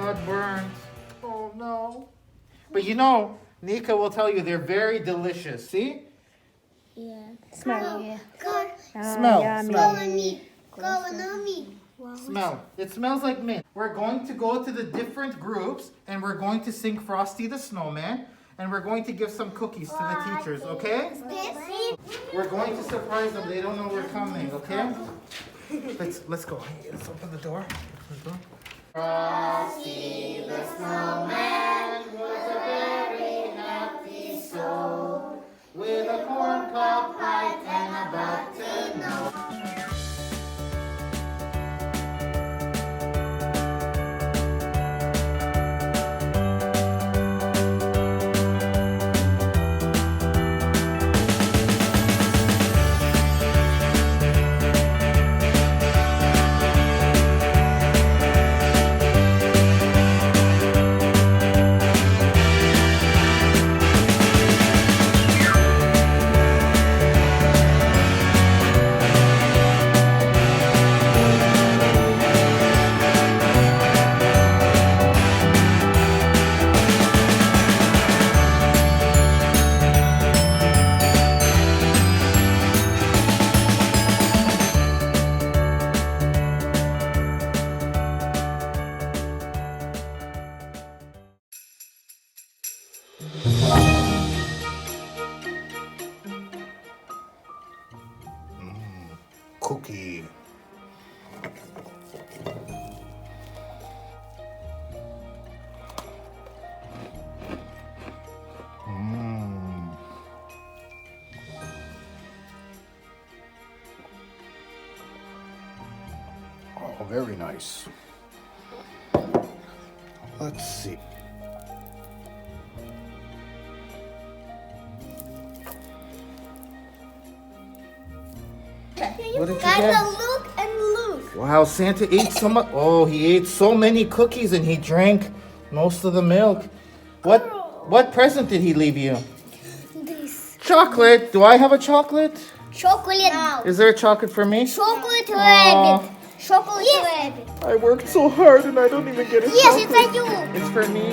got burnt. Oh no. But you know, Nika will tell you they're very delicious. See? Yeah. Smell. Yeah. Smell. Yummy. Go on me. Go on me. Smell. It smells like mint. We're going to go to the different groups and we're going to sing Frosty the Snowman and we're going to give some cookies to the teachers, okay? We're going to surprise them. They don't know we're coming, okay? Let's go. Let's open the door. Frosty the Snowman was a very happy soul with a corncob pipe and a button nose. Cookie. Oh, very nice. Let's see. What did you get? Luke and Luke. Wow, Santa ate so much. Oh, he ate so many cookies and he drank most of the milk. What present did he leave you? This. Chocolate. Do I have a chocolate? Chocolate. Is there a chocolate for me? Chocolate Aw. rabbit. Chocolate rabbit. I worked so hard and I don't even get a Yes, it's a you. It's for me.